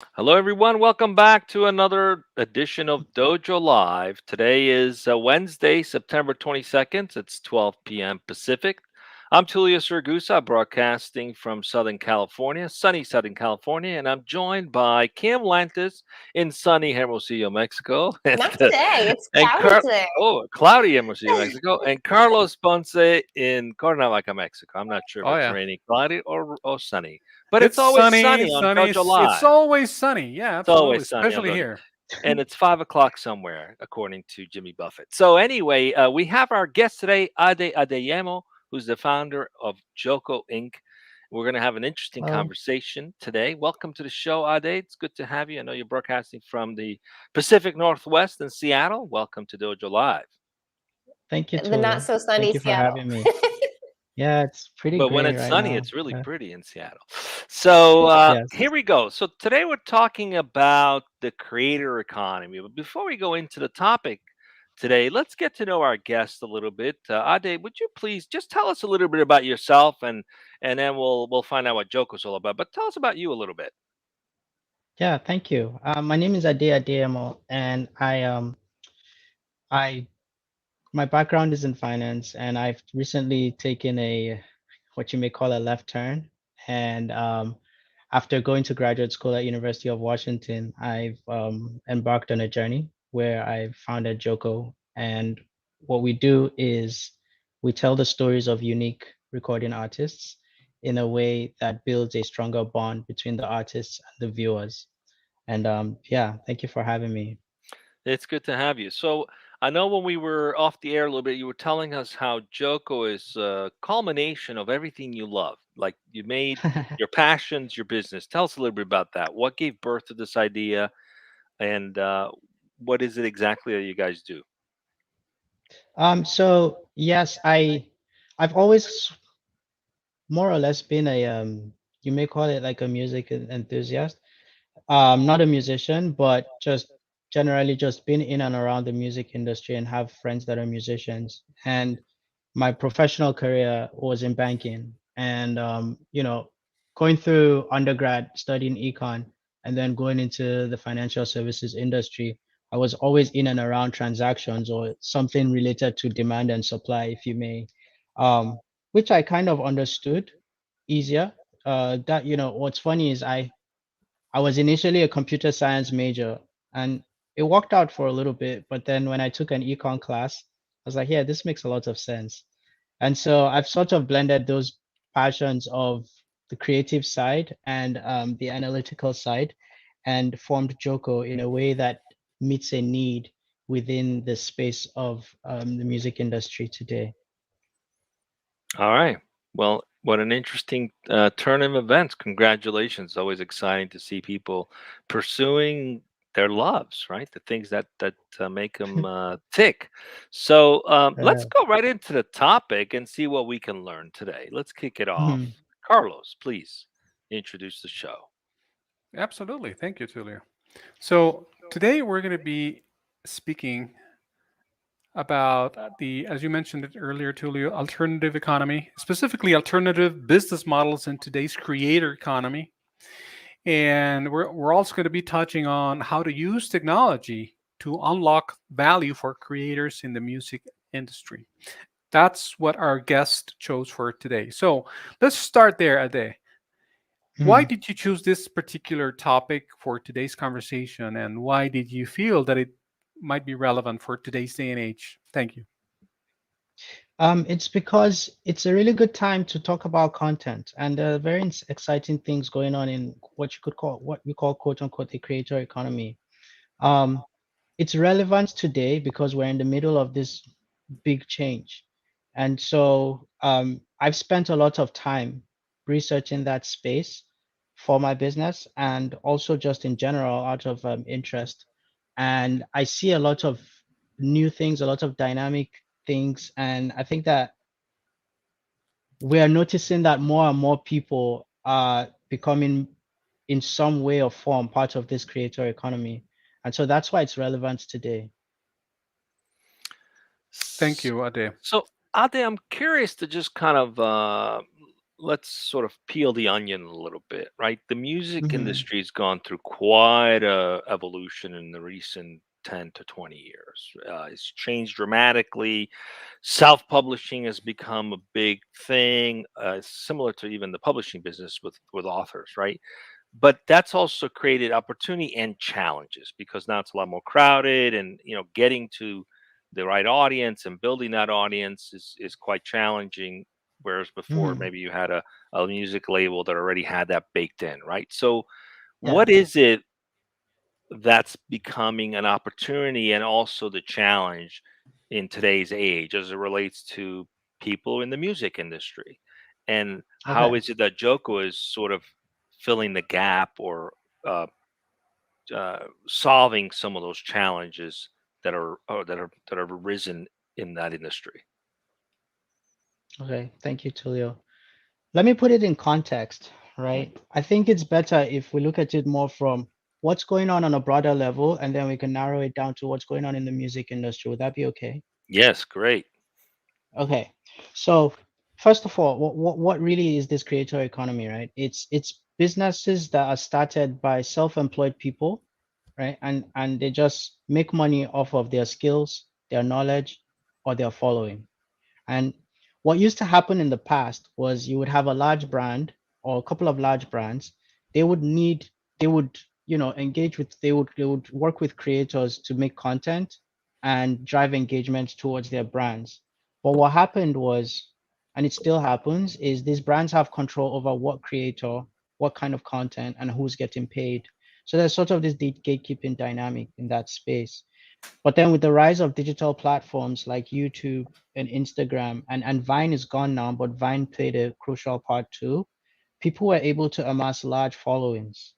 Hello, everyone. Welcome back to another edition of Dojo Live. Today is Wednesday, September 22nd. It's 12 p.m. Pacific. I'm Tulio Surgusa, broadcasting from Southern California, sunny Southern California, and I'm joined by Kim Lantis in sunny Hermosillo, Mexico, Not today. It's and cloudy today. cloudy Hermosillo, Mexico, and Carlos Ponce in Cuernavaca, Mexico. I'm not sure if Oh it's yeah, raining, cloudy, or sunny, but it's it's always sunny, sunny on sunny. Dojo It's Live. always sunny. Yeah, It's always absolutely, sunny on especially Dojo, here. and it's 5 o'clock somewhere, according to Jimmy Buffett. So anyway, we have our guest today, Ade Adeyemo, who's the founder of Joko Inc. We're going to have an interesting Well, conversation today. Welcome to the show, Ade. It's good to have you. I know you're broadcasting from the Pacific Northwest in Seattle. Welcome to Dojo Live. thank you, The not Tulio. so sunny Thank you for Seattle. having me. Yeah, it's pretty But when gray it's right sunny, now. it's really pretty in Seattle. So Yes. here we go. So today we're talking about the creator economy. But before we go into the topic today, let's get to know our guest a little bit. Ade, would you please just tell us a little bit about yourself, and then we'll find out what Joko's all about. But tell us about you a little bit. Yeah, thank you. My name is Ade Adeyemo, and I my background is in finance, and I've recently taken a what you may call a left turn. And after going to graduate school at University of Washington, I've embarked on a journey where I founded Joko. And what we do is we tell the stories of unique recording artists in a way that builds a stronger bond between the artists and the viewers. And yeah, thank you for having me. It's good to have you. So I know when we were off the air a little bit, you were telling us how Joko is a culmination of everything you love. Like you made your passions your business. Tell us a little bit about that. What gave birth to this idea, and what is it exactly that you guys do? So yes, I've always more or less been a you may call it like a music enthusiast. Not a musician, but just generally just been in and around the music industry and have friends that are musicians. And my professional career was in banking, and going through undergrad studying econ and then going into the financial services industry. I was always in and around transactions or something related to demand and supply, if you may, which I kind of understood easier. That what's funny is I was initially a computer science major, and it worked out for a little bit, but then when I took an econ class, I was like, yeah, this makes a lot of sense. And so I've sort of blended those passions of the creative side and the analytical side and formed Joko in a way that meets a need within the space of the music industry today. All right. Well, what an interesting turn of events. Congratulations. Always exciting to see people pursuing their loves, right? The things that make them tick. So let's Uh, go right into the topic and see what we can learn today. Let's kick it off. mhm, Carlos, please introduce the show. Absolutely, thank you, Tulio. So today we're going to be speaking about the, as you mentioned it earlier, Tulio, alternative economy, specifically alternative business models in today's creator economy. And we're also going to be touching on how to use technology to unlock value for creators in the music industry. That's what our guest chose for today. So let's start there, Ade. Why mhm. did you choose this particular topic for today's conversation, and why did you feel that it might be relevant for today's day and age? Thank you. It's because it's a really good time to talk about content, and there are very exciting things going on in what we call quote unquote the creator economy. Um, it's relevant today because we're in the middle of this big change, and so I've spent a lot of time researching that space for my business, and also just in general out of interest. And I see a lot of new things, a lot of dynamic things, and I think that we are noticing that more and more people are becoming in some way or form part of this creator economy, and so that's why it's relevant today. Thank S- you, Ade. So, Ade, I'm curious to just kind of let's sort of peel the onion a little bit, right? The music Mm-hmm. industry's gone through quite a evolution in the recent 10 to 20 years. It's changed dramatically. Self-publishing has become a big thing, similar to even the publishing business with authors, right? But that's also created opportunity and challenges because now it's a lot more crowded, and getting to the right audience and building that audience is quite challenging, whereas before Mm-hmm. maybe you had a music label that already had that baked in, right? So Yeah. what is it that's becoming an opportunity and also the challenge in today's age as it relates to people in the music industry? And how Okay. is it that Joko is sort of filling the gap or uh, solving some of those challenges that have arisen in that industry? Okay. Thank you, Tulio. Let me put it in context, right? I think it's better if we look at it more from what's going on a broader level, and then we can narrow it down to what's going on in the music industry. Would that be okay? Yes, great. Okay. So first of all, what really is this creator economy, right? It's businesses that are started by self-employed people, right? And they just make money off of their skills, their knowledge, or their following. And what used to happen in the past was you would have a large brand or a couple of large brands. They would need, they would, engage with, they would work with creators to make content and drive engagement towards their brands. But what happened was, and it still happens, is these brands have control over what creator, what kind of content, and who's getting paid. So there's sort of this gatekeeping dynamic in that space. But then with the rise of digital platforms like YouTube and Instagram, and Vine is gone now, but Vine played a crucial part too, people were able to amass large followings,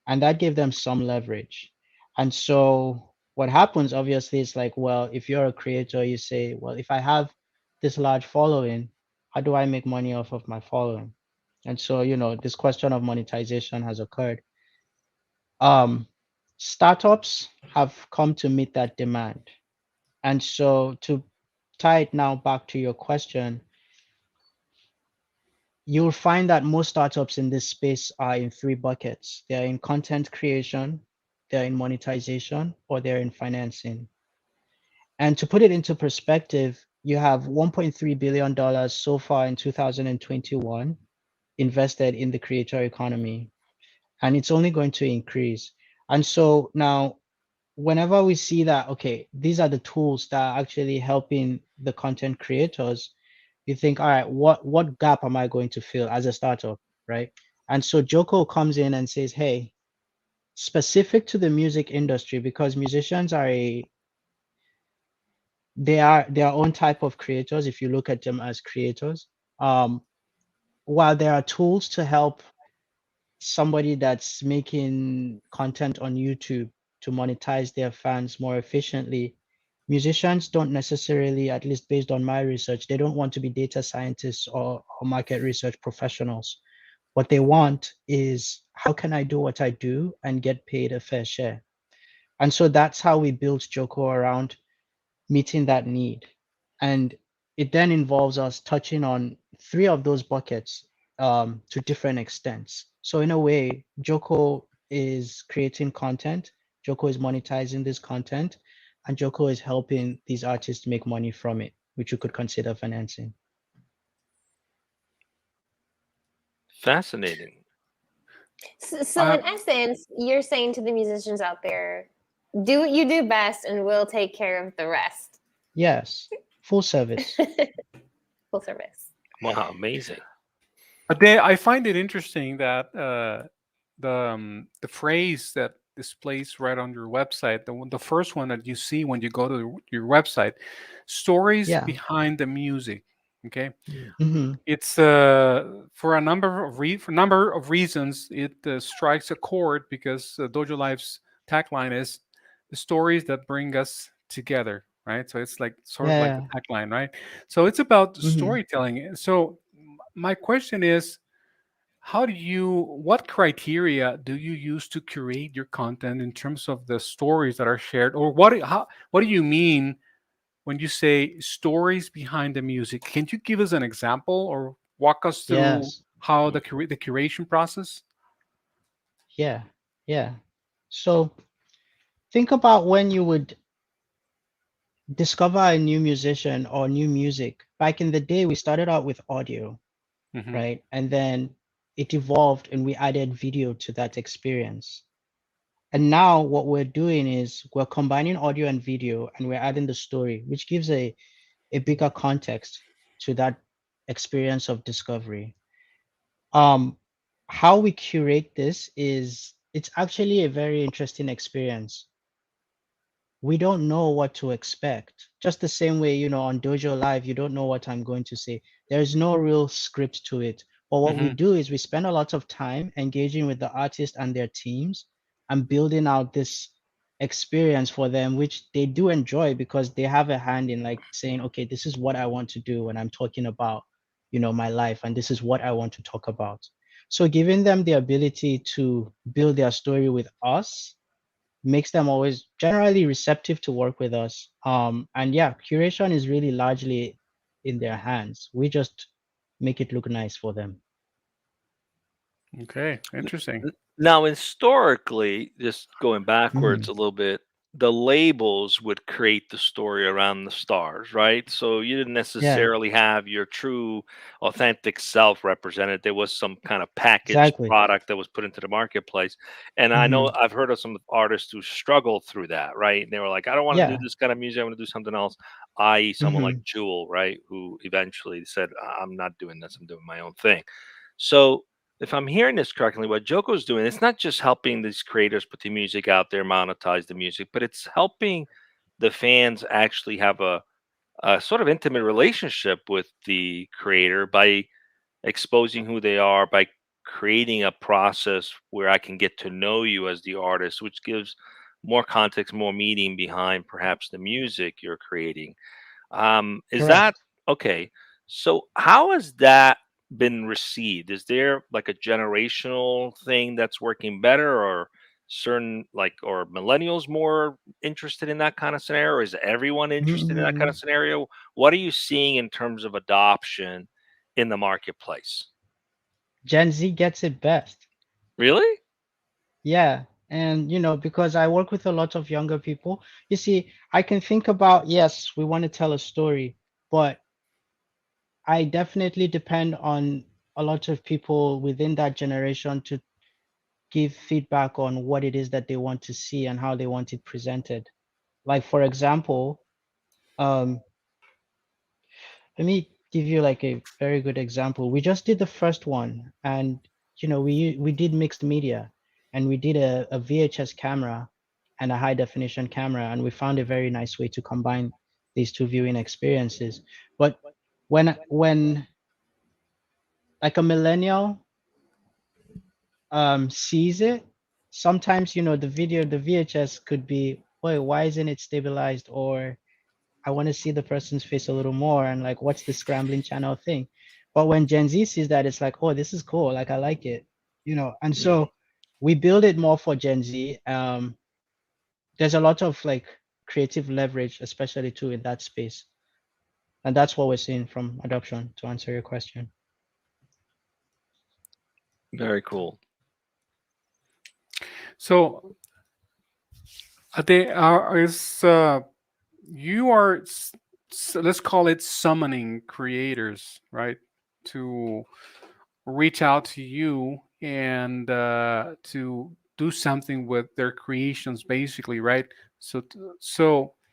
and that gave them some leverage. And so what happens obviously is like, well, if you're a creator, you say, well, if I have this large following, how do I make money off of my following? And so, this question of monetization has occurred. Um, Startups have come to meet that demand. And so to tie it now back to your question, you'll find that most startups in this space are in three buckets. They're in content creation, they're in monetization, or they're in financing. And to put it into perspective, you have $1.3 billion so far in 2021 invested in the creator economy, and it's only going to increase. And so now whenever we see that, okay, these are the tools that are actually helping the content creators, you think, all right, what gap am I going to fill as a startup, right? And so Joko comes in and says, hey, specific to the music industry, because musicians are they are their own type of creators. If you look at them as creators, um, while there are tools to help somebody that's making content on YouTube to monetize their fans more efficiently, musicians don't necessarily, at least based on my research, they don't want to be data scientists or market research professionals. What they want is, how can I do what I do and get paid a fair share? And so that's how we built Joko around meeting that need. And it then involves us touching on three of those buckets to different extents. So in a way, Joko is creating content, Joko is monetizing this content, and Joko is helping these artists make money from it, which you could consider financing. Fascinating. So Uh, in essence, you're saying to the musicians out there, do what you do best and we'll take care of the rest. Yes, full service. Full service. Wow, amazing. I find it interesting that the phrase that displays right on your website, the first one that you see when you go to your website, stories Yeah. behind the music. Okay, Mm-hmm. it's for a number of reasons it strikes a chord because Dojo Live's tagline is the stories that bring us together, right? So it's like sort of like the Yeah. tagline, right? So it's about Mm-hmm. storytelling. So my question is, what criteria do you use to curate your content in terms of the stories that are shared, or what do you mean when you say stories behind the music? Can you give us an example, or walk us through Yes. how the curation process? Yeah. Yeah. So think about when you would discover a new musician or new music. Back in the day, we started out with audio, Hmm. right? And then it evolved and we added video to that experience. And now what we're doing is we're combining audio and video and we're adding the story, which gives a bigger context to that experience of discovery. Um, how we curate this is it's actually a very interesting experience. We don't know what to expect. Just the same way, on Dojo Live, you don't know what I'm going to say. There's no real script to it. But what we Hmm. do is we spend a lot of time engaging with the artist and their teams and building out this experience for them, which they do enjoy because they have a hand in like saying, okay, this is what I want to do when I'm talking about, my life, and this is what I want to talk about. So giving them the ability to build their story with us makes them always generally receptive to work with us. And yeah, curation is really largely in their hands. We just make it look nice for them. Okay, interesting. Now, historically, just going backwards Mhm. a little bit, the labels would create the story around the stars, right? So you didn't Yeah, necessarily have your true, authentic self represented. There was some kind of packaged exactly. product that was put into the marketplace. And I know Hmm. I've heard of some artists who struggled through that, right? They were like, I don't want to do Yeah. this kind of music. I want to do something else. I.e., someone like Hmm. Jewel, right? Who eventually said, I'm not doing this. I'm doing my own thing. So if I'm hearing this correctly, what Joko's doing, it's not just helping these creators put the music out there, monetize the music, but it's helping the fans actually have a sort of intimate relationship with the creator by exposing who they are, by creating a process where I can get to know you as the artist, which gives more context, more meaning behind perhaps the music you're creating. Is that Correct. okay? So how has that been received? Is there like a generational thing that's working better, or certain like or millennials more interested in that kind of scenario? Or is everyone interested in that kind Hmm. of scenario? What are you seeing in terms of adoption in the marketplace? Gen Z gets it best. Really? Yeah. And, because I work with a lot of younger people, you see, I can think about, yes, we want to tell a story, but I definitely depend on a lot of people within that generation to give feedback on what it is that they want to see and how they want it presented. Like for example, um, let me give you like a very good example. We just did the first one, and we did mixed media, and we did a VHS camera and a high definition camera, and we found a very nice way to combine these two viewing experiences. But when like a millennial sees it, sometimes the VHS could be, wait, why isn't it stabilized? Or I want to see the person's face a little more, and like what's the scrambling channel thing? But when Gen Z sees that, it's like, oh, this is cool, like I like it, and Mm. so we build it more for Gen Z. There's a lot of like creative leverage, especially too in that space. And that's what we're seeing from adoption, to answer your question. Very cool. So they are is you are let's call it summoning creators, right? To reach out to you and to do something with their creations, basically, right? So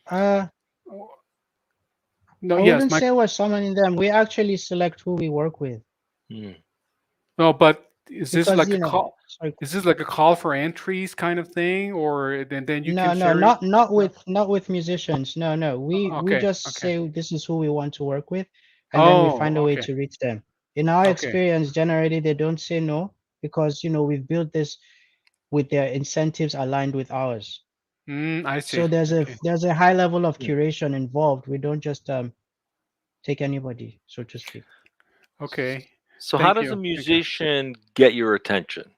Uh, no, I yes, wouldn't my say we're summoning them. We actually select who we work with Mm. no, but is this because, like a call? sorry. Is this like a call for entries kind of thing, or then you can No, no, share it? No. not with musicians. No, no. We Okay, just okay. say this is who we want to work with, and then we Oh, find a way okay, to reach them. In our okay. experience, generally they don't say no because we've built this with their incentives aligned with ours. I So see. Okay, there's a high level of Mm. curation involved. We don't just take anybody, so to speak. okay. So how Thank does a you. Thank you. musician get your attention?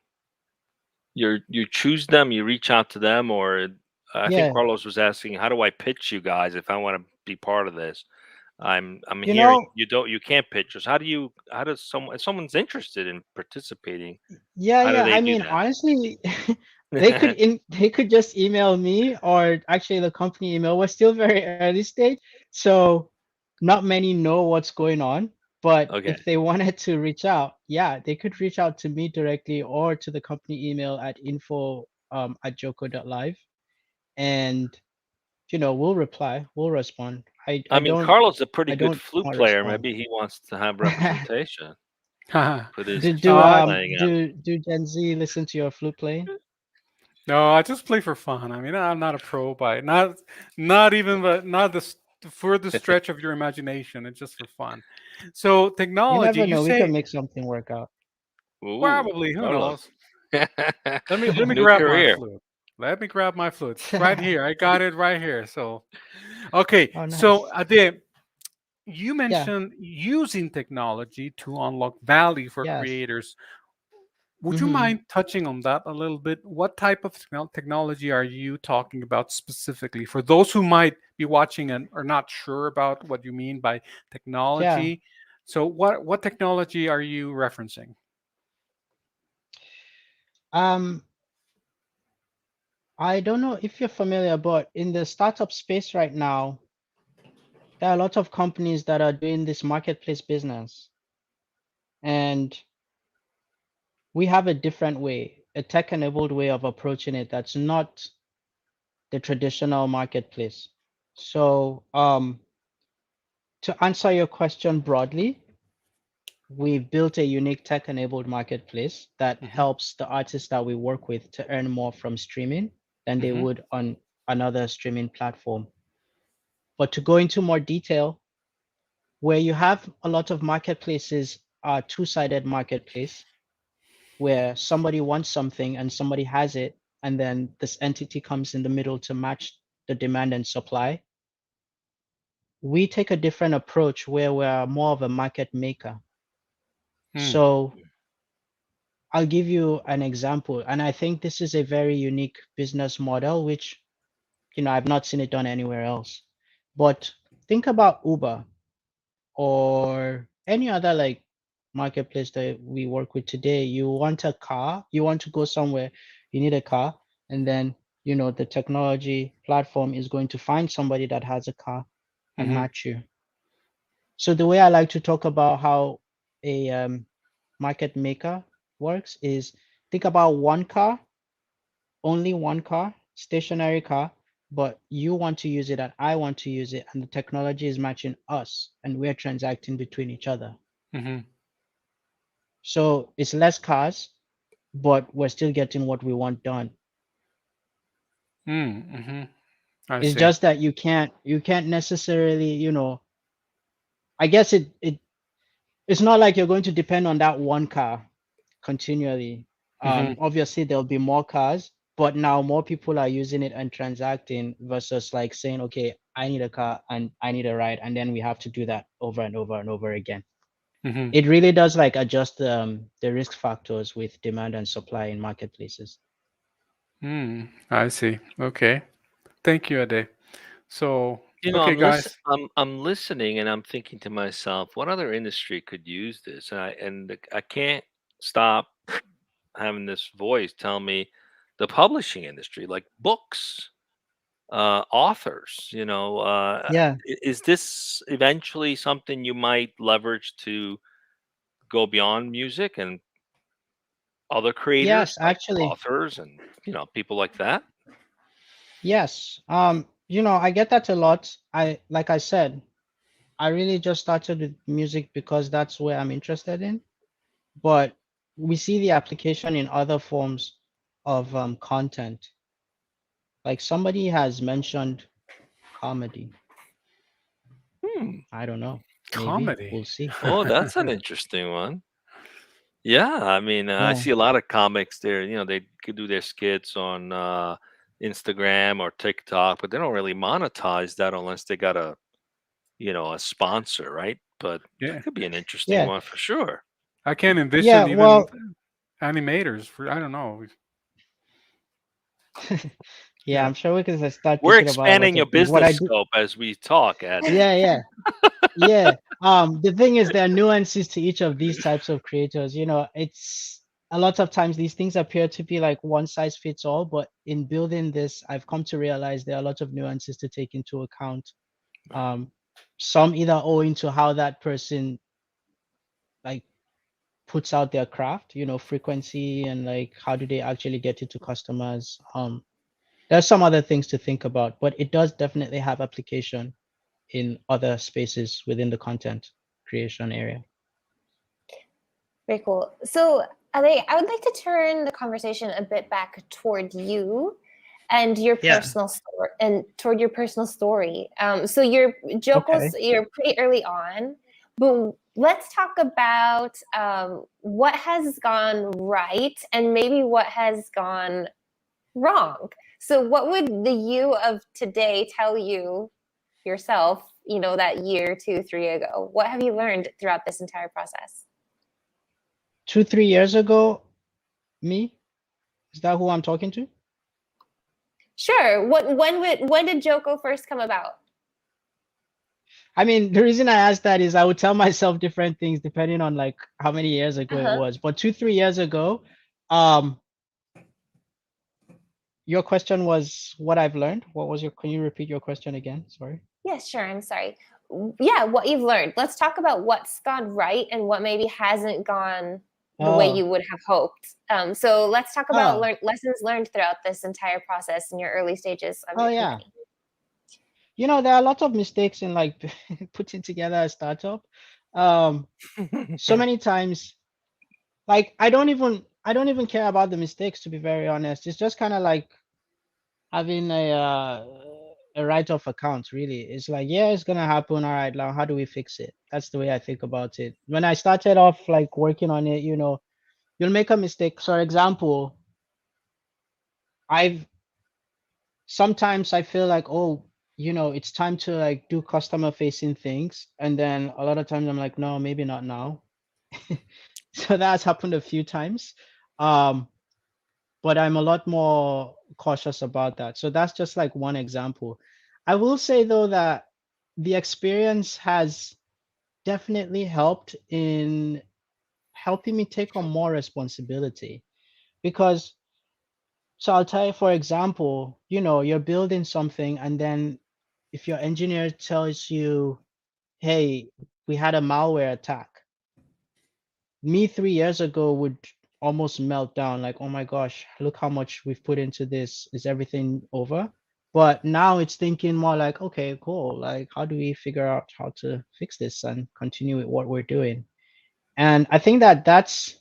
You choose them, you reach out to them, or I think Yeah. Carlos was asking, how do I pitch you guys if I want to be part of this? I'm You hearing know, you can't pitch us. How does someone if someone's interested in participating, yeah, how do yeah. they I do mean, that? honestly, they could just email me, or actually the company email. We're still very early stage, so not many know what's going on. But Okay. if they wanted to reach out, yeah, they could reach out to me directly or to the company email at info at joko.live, and we'll reply, we'll respond. I I I mean, don't Carlos is a pretty I good don't flute not player. respond. Maybe he wants to have representation. Put his Do no, do flute I, playing out. Gen Z listen to your flute playing? no, I just play for fun. I mean, I'm not a pro by not even but not the furthest stretch of your imagination. It's just for fun. So You technology, never you know. We can say make something work out. Ooh, probably. Who Carlos. knows? Let me New grab my career. flute. Let me grab my flute. It's right here. I got it right here. So okay. Oh, So nice. Ade, you Yeah. mentioned using technology to unlock value for Yes. creators. Would you Mm-hmm. mind touching on that a little bit? What type of technology are you talking about specifically for those who might be watching and are not sure about what you mean by Yeah. technology? So what technology are you referencing? Um, I don't know if you're familiar, but in the startup space right now, there are a lot of companies that are doing this marketplace business, and we have a different way, a tech-enabled way of approaching it that's not the traditional marketplace. So, to answer your question broadly, we've built a unique tech-enabled marketplace that Hmm. helps the artists that we work with to earn more from streaming than they Hmm. would on another streaming platform. But to go into more detail, where you have a lot of marketplaces are two-sided marketplace, where somebody wants something and somebody has it, and then this entity comes in the middle to match the demand and supply. We take a different approach where we're more of a market maker. Mm. So I'll give you an example, and I think this is a very unique business model, which I've not seen it done anywhere else. But think about Uber or any other like marketplace that we work with today. You want a car, you want to go somewhere, you need a car, and then the technology platform is going to find somebody that has a car and Hmm. match you. So the way I like to talk about how a market maker works is think about one car, only one car, stationary car, but you want to use it and I want to use it, and the technology is matching us and we're transacting between each other. Hmm. So it's less cars, but we're still getting what we want done. Mm-hmm. I It's see. just that you can't necessarily, I guess it's not like you're going to depend on that one car continually. Hmm. Obviously there'll be more cars, but now more people are using it and transacting versus like saying, okay, I need a car and I need a ride, and then we have to do that over and over and over again. Hmm. It really does like adjust the risk factors with demand and supply in marketplaces. Mm. I see. Okay. Thank you, Ade. So, You know, okay, guys. I'm listening and I'm thinking to myself, what other industry could use this? I can't stop having this voice tell me the publishing industry, like books, authors, Yeah. is this eventually something you might leverage to go beyond music and other creators Yes, like actually. authors and, people like that? Yes. I get that a lot. Like I said, I really just started with music because that's where I'm interested in. But we see the application in other forms of content. Like somebody has mentioned comedy. Hmm. I don't know. Maybe Comedy. we'll see. Oh, that's an interesting one. Yeah, I mean, I Yeah. see a lot of comics there. They could do their skits on Instagram or TikTok, but they don't really monetize that unless they got a sponsor, right? But that Yeah. could be an interesting Yeah. one for sure. I can Yeah. envision even Well, animators for, I don't know. yeah, Yeah. I'm sure we can start We're thinking about a lot expanding your of things. What business I do. scope as we talk, Ade. Yeah, yeah. Yeah. The thing is, there are nuances to each of these types of creators. It's a lot of times these things appear to be like one size fits all, but in building this, I've come to realize there are a lot of nuances to take into account. Um, some either owing to how that person like puts out their craft, frequency and like how do they actually get it to customers. There's some other things to think about, but it does definitely have application in other spaces within the content creation area. Very cool. So, Ade, I would like to turn the conversation a bit back toward you and your Yeah. personal story, and toward your personal story. So you're Joko's. Okay. You're pretty early on, but let's talk about what has gone right and maybe what has gone wrong. So, what would the you of today tell you yourself? That year, 2, 3 ago. What have you learned throughout this entire process? 2, 3 years ago, me? Is that who I'm talking to? Sure. When did Joko first come about? I mean, the reason I asked that is I would tell myself different things depending on like how many years ago it was. But 2, 3 years ago, um, your question was what I've learned. Can you repeat your question again? Sorry. Yes, sure. I'm sorry. Yeah, what you've learned. Let's talk about what's gone right and what maybe hasn't gone the way you would have hoped. So let's talk about lessons learned throughout this entire process in your early stages of your yeah. company. There are a lot of mistakes in like putting together a startup. So many times, like I don't even care about the mistakes, to be very honest. It's just kind of like having a write-off account, really. It's like, yeah, it's gonna happen. All right, now how do we fix it? That's the way I think about it. When I started off like working on it, you'll make a mistake. For example, sometimes I feel like, oh, it's time to like do customer facing things. And then a lot of times I'm like, no, maybe not now. So that's happened a few times. But I'm a lot more cautious about that. So that's just like one example. I will say though that the experience has definitely helped in helping me take on more responsibility because so I'll tell you, for example, you're building something and then if your engineer tells you, hey, we had a malware attack, me 3 years ago would almost melt down like, oh my gosh, look how much we've put into this. Is everything over? But now it's thinking more like, okay, cool. Like, how do we figure out how to fix this and continue with what we're doing? And I think that that's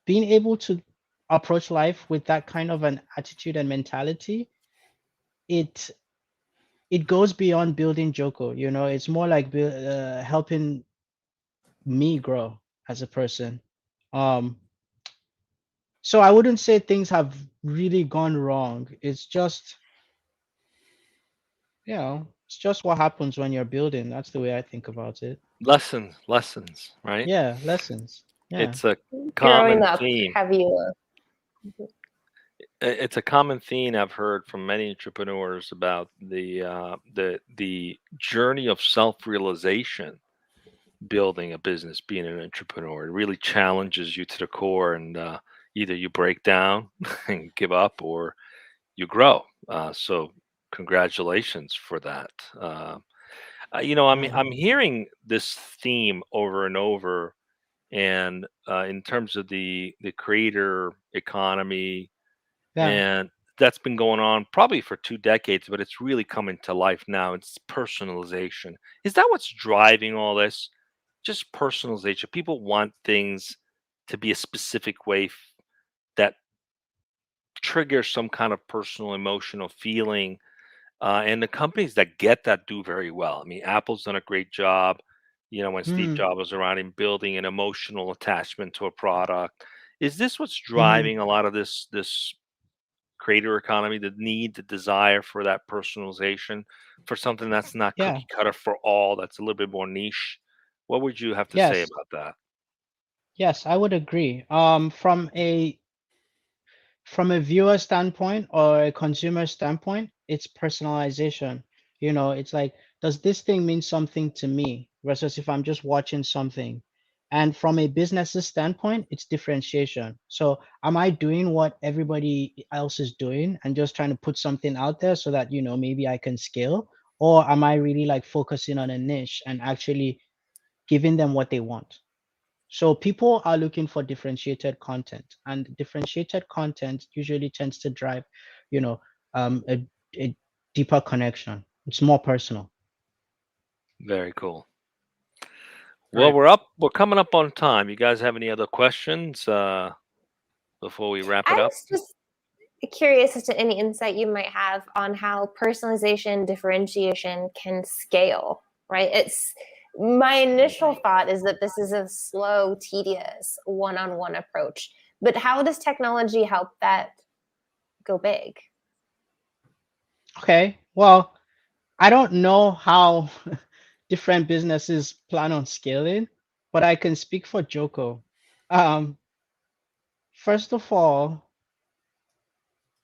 being able to approach life with that kind of an attitude and mentality. It goes beyond building Joko. It's more like helping me grow as a person. Um, So I wouldn't say things have really gone wrong. It's just, it's just what happens when you're building. That's the way I think about it. Lessons, right? Yeah, lessons. Yeah. It's a Growing common up, theme. have you? It's a common theme I've heard from many entrepreneurs about the journey of self-realization. Building a business, being an entrepreneur, it really challenges you to the core, and either you break down and give up, or you grow. So, congratulations for that. I'm hearing this theme over and over, and in terms of the creator economy, Yeah. and that's been going on probably for 2 decades, but it's really coming to life now. It's personalization. Is that what's driving all this? Just personalization. People want things to be a specific way that triggers some kind of personal emotional feeling. And the companies that get that do very well. I mean, Apple's done a great job, when Steve Jobs was around, in building an emotional attachment to a product. Is this what's driving a lot of this creator economy, the need, the desire for that personalization, for something that's not Yeah. cookie cutter for all, that's a little bit more niche? What would you have to say Yes. about that? Yes, I would agree. From a viewer standpoint or a consumer standpoint, it's personalization. It's like, does this thing mean something to me versus if I'm just watching something? And from a business's standpoint, it's differentiation. So am I doing what everybody else is doing and just trying to put something out there so that, maybe I can scale? Or am I really like focusing on a niche and actually giving them what they want? So people are looking for differentiated content, and differentiated content usually tends to drive, you know, a deeper connection. It's more personal. Very cool. Well, Right. we're coming up on time. You guys have any other questions before we wrap I it up? was just curious as to any insight you might have on how personalization differentiation can scale, right? It's my initial thought is that this is a slow, tedious one-on-one approach. But how does technology help that go big? Okay. Well, I don't know how different businesses plan on scaling, but I can speak for Joko. Um, First of all,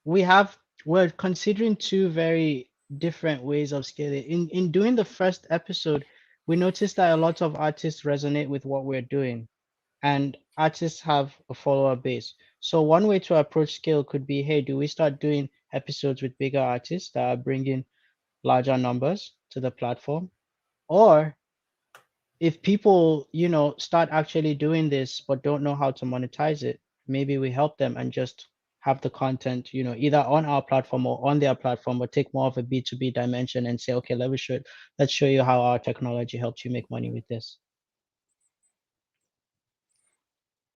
we're considering two very different ways of scaling. In doing the first episode, we noticed that a lot of artists resonate with what we're doing, and artists have a follower base. So one way to approach scale could be, hey, do we start doing episodes with bigger artists that are bringing larger numbers to the platform? Or if people, start actually doing this but don't know how to monetize it, maybe we help them and just have the content, either on our platform or on their platform, but take more of a B2B dimension and say, okay, let's show you how our technology helps you make money with this.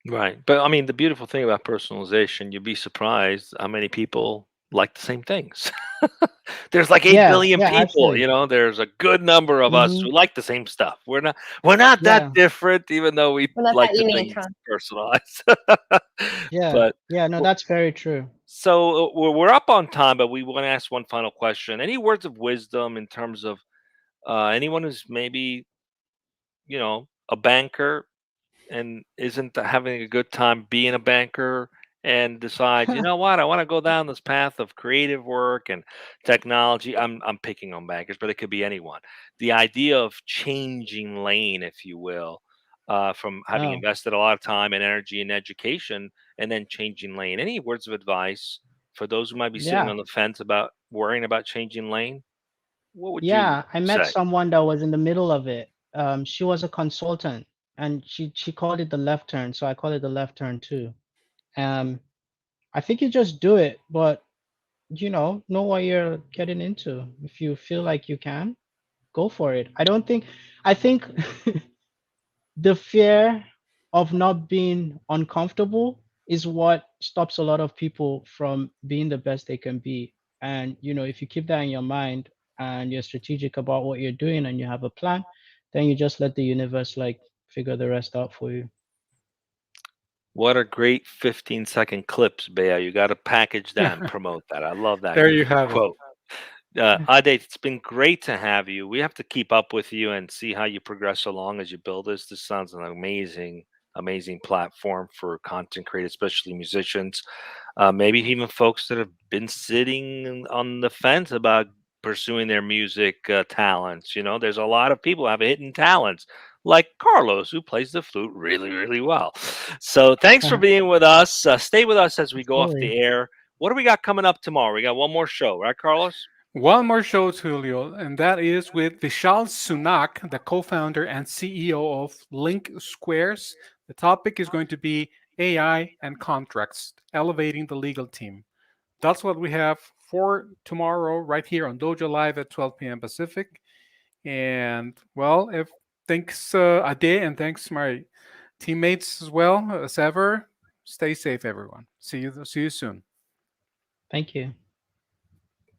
Right. But I mean, the beautiful thing about personalization, you'd be surprised how many people like the same things. There's like 8 Yeah, billion yeah, people, actually. there's a good number of us Hmm. who like the same stuff. We're not that Yeah, different, even though we Well, not like that the unique, things huh? personalized. yeah, But yeah, no, w- that's very true. so we're up on time, but we want to ask one final question. Any words of wisdom in terms of anyone who's maybe, a banker and isn't having a good time being a banker and decides, you know what, I want to go down this path of creative work and technology. I'm picking on bankers, but it could be anyone. The idea of changing lane, if you will, from having Oh, invested a lot of time and energy in education and then changing lane. Any words of advice for those who might be sitting yeah. on the fence about worrying about changing lane? What would you Yeah, I met say? someone that was in the middle of it. She was a consultant and she called it the left turn, so I call it the left turn too. Um, I think you just do it, but know what you're getting into. If you feel like you can, go for it. I think the fear of not being uncomfortable is what stops a lot of people from being the best they can be. And if you keep that in your mind and you're strategic about what you're doing and you have a plan, then you just let the universe like figure the rest out for you. What are great 15-second clips, Bea. You got to package that and promote that. I love that There you have it. quote. Ade, it's been great to have you. We have to keep up with you and see how you progress along as you build this. This sounds an amazing, amazing platform for content creators, especially musicians. Maybe even folks that have been sitting on the fence about pursuing their music talents. There's a lot of people who have hidden talents, like Carlos, who plays the flute really, really well. So thanks for being with us. Stay with us as we go off Absolutely. the air. What do we got coming up tomorrow? We got one more show, right, Carlos? One more show, Tulio, and that is with Vishal Sunak, the co-founder and CEO of Link Squares. The topic is going to be AI and contracts, elevating the legal team. That's what we have for tomorrow, right here on Dojo Live at 12 p.m. Pacific. And well, if thanks Ade, and thanks my teammates as well as ever. Stay safe, everyone. See you soon. Thank you.